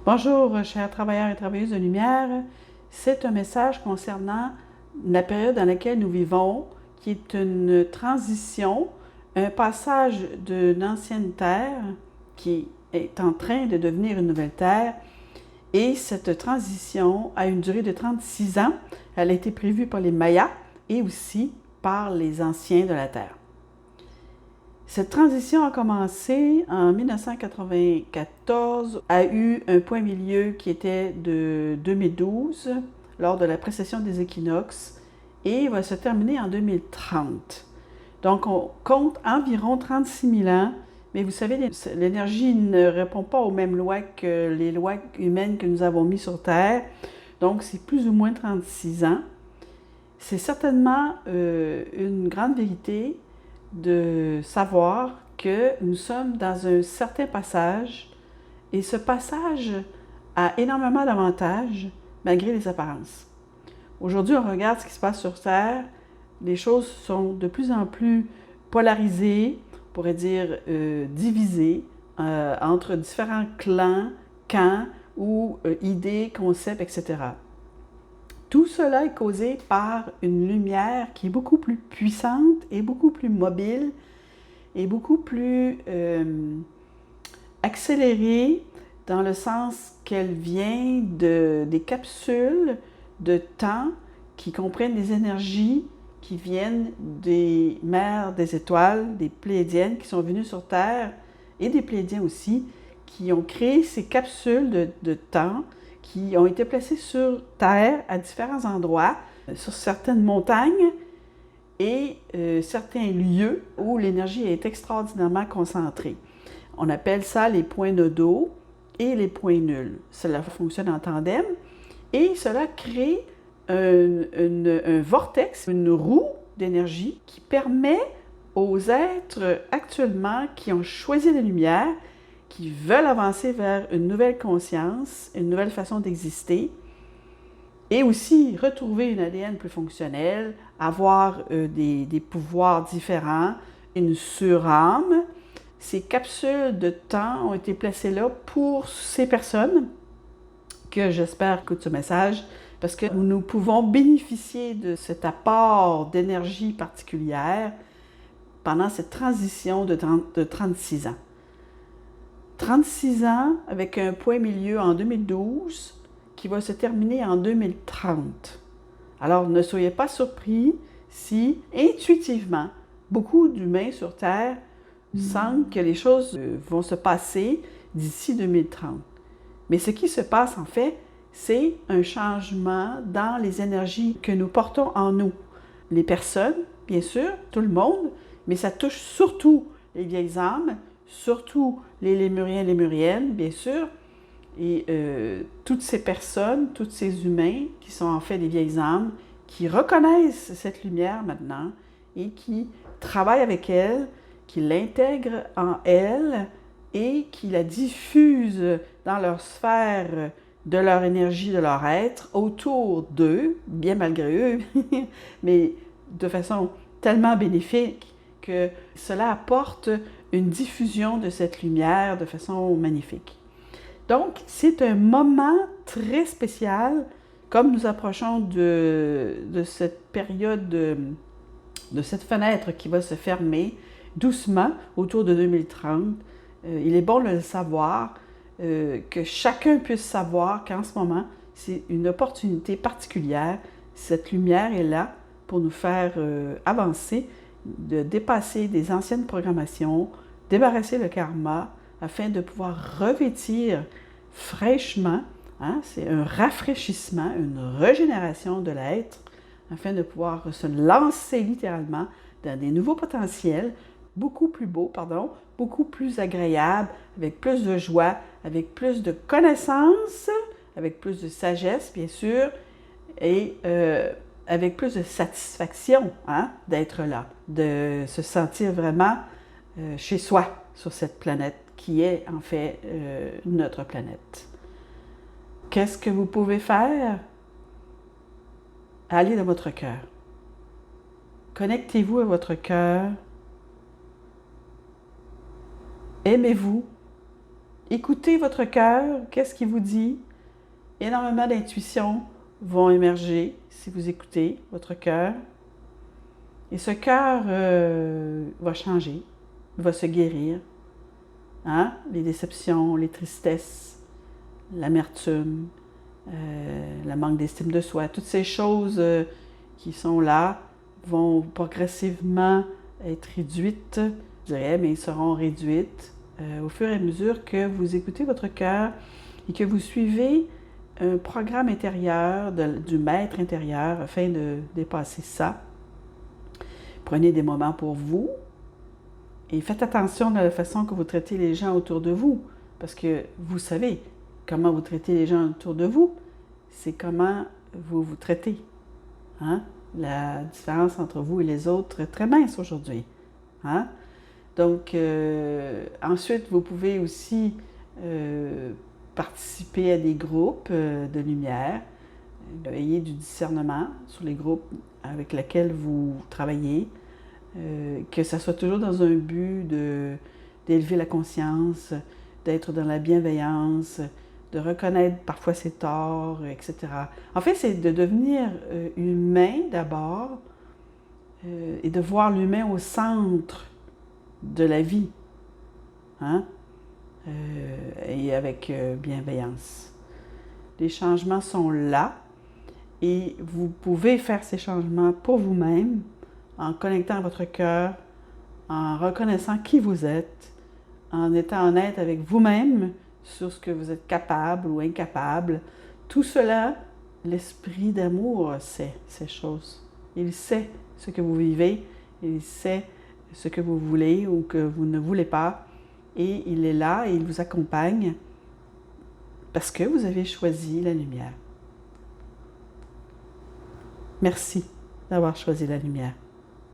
Bonjour, chers travailleurs et travailleuses de lumière. C'est un message concernant la période dans laquelle nous vivons, qui est une transition, un passage d'une ancienne terre qui est en train de devenir une nouvelle terre. Et cette transition a une durée de 36 ans. Elle a été prévue par les Mayas et aussi par les anciens de la Terre. Cette transition a commencé en 1994, a eu un point milieu qui était de 2012 lors de la précession des équinoxes et va se terminer en 2030. Donc on compte environ 36 000 ans, mais vous savez, l'énergie ne répond pas aux mêmes lois que les lois humaines que nous avons mises sur Terre, donc c'est plus ou moins 36 ans. C'est certainement une grande vérité de savoir que nous sommes dans un certain passage et ce passage a énormément d'avantages malgré les apparences. Aujourd'hui, on regarde ce qui se passe sur Terre. Les choses sont de plus en plus polarisées, on pourrait dire divisées entre différents clans, camps ou idées, concepts, etc. Tout cela est causé par une lumière qui est beaucoup plus puissante et beaucoup plus mobile et beaucoup plus accélérée dans le sens qu'elle vient des capsules de temps qui comprennent des énergies qui viennent des mers des étoiles, des Pléiadiennes qui sont venues sur Terre et des Pléiadiens aussi, qui ont créé ces capsules de temps qui ont été placés sur Terre à différents endroits, sur certaines montagnes et certains lieux où l'énergie est extraordinairement concentrée. On appelle ça les points nodaux et les points nuls. Cela fonctionne en tandem et cela crée un vortex, une roue d'énergie qui permet aux êtres actuellement qui ont choisi la lumière, qui veulent avancer vers une nouvelle conscience, une nouvelle façon d'exister, et aussi retrouver une ADN plus fonctionnelle, avoir des pouvoirs différents, une surâme. Ces capsules de temps ont été placées là pour ces personnes que j'espère écoutent ce message, parce que nous pouvons bénéficier de cet apport d'énergie particulière pendant cette transition de 36 ans. 36 ans avec un point milieu en 2012 qui va se terminer en 2030. Alors ne soyez pas surpris si intuitivement beaucoup d'humains sur Terre sentent que les choses vont se passer d'ici 2030. Mais ce qui se passe en fait, c'est un changement dans les énergies que nous portons en nous. Les personnes, bien sûr, tout le monde, mais ça touche surtout les vieilles âmes, surtout les lémuriens et lémuriennes, bien sûr, et toutes ces personnes, tous ces humains qui sont en fait des vieilles âmes, qui reconnaissent cette lumière maintenant et qui travaillent avec elle, qui l'intègrent en elles et qui la diffusent dans leur sphère de leur énergie, de leur être, autour d'eux, bien malgré eux, mais de façon tellement bénéfique que cela apporte une diffusion de cette lumière de façon magnifique. Donc, c'est un moment très spécial, comme nous approchons de cette période, de cette fenêtre qui va se fermer doucement autour de 2030. Il est bon de le savoir, que chacun puisse savoir qu'en ce moment, c'est une opportunité particulière. Cette lumière est là pour nous faire avancer, de dépasser des anciennes programmations, débarrasser le karma afin de pouvoir revêtir fraîchement, c'est un rafraîchissement, une régénération de l'être afin de pouvoir se lancer littéralement dans des nouveaux potentiels, beaucoup plus beaux, beaucoup plus agréables, avec plus de joie, avec plus de connaissances, avec plus de sagesse, bien sûr, et avec plus de satisfaction d'être là, de se sentir vraiment chez soi sur cette planète qui est en fait notre planète. Qu'est-ce que vous pouvez faire? Allez dans votre cœur. Connectez-vous à votre cœur. Aimez-vous écoutez votre cœur, qu'est-ce qu'il vous dit? Énormément d'intuitions vont émerger si vous écoutez votre cœur. Et ce cœur va changer, va se guérir. Hein? Les déceptions, les tristesses, l'amertume, le manque d'estime de soi, toutes ces choses qui sont là vont progressivement être réduites, je dirais, mais seront réduites au fur et à mesure que vous écoutez votre cœur et que vous suivez un programme intérieur du maître intérieur afin de dépasser ça. Prenez des moments pour vous et faites attention à la façon que vous traitez les gens autour de vous, parce que vous savez comment vous traitez les gens autour de vous, c'est comment vous vous traitez. Hein? La différence entre vous et les autres est très mince aujourd'hui. Hein? Donc, ensuite, vous pouvez aussi participer à des groupes de lumière, ayez du discernement sur les groupes avec lesquels vous travaillez, que ça soit toujours dans un but d'élever la conscience, d'être dans la bienveillance, de reconnaître parfois ses torts, etc. En fait, c'est de devenir humain d'abord et de voir l'humain au centre de la vie, hein? Et avec bienveillance. Les changements sont là et vous pouvez faire ces changements pour vous-même en connectant à votre cœur, en reconnaissant qui vous êtes, en étant honnête avec vous-même sur ce que vous êtes capable ou incapable. Tout cela, l'esprit d'amour sait ces choses. Il sait ce que vous vivez, il sait ce que vous voulez ou que vous ne voulez pas, et il est là et il vous accompagne parce que vous avez choisi la lumière. Merci d'avoir choisi la lumière.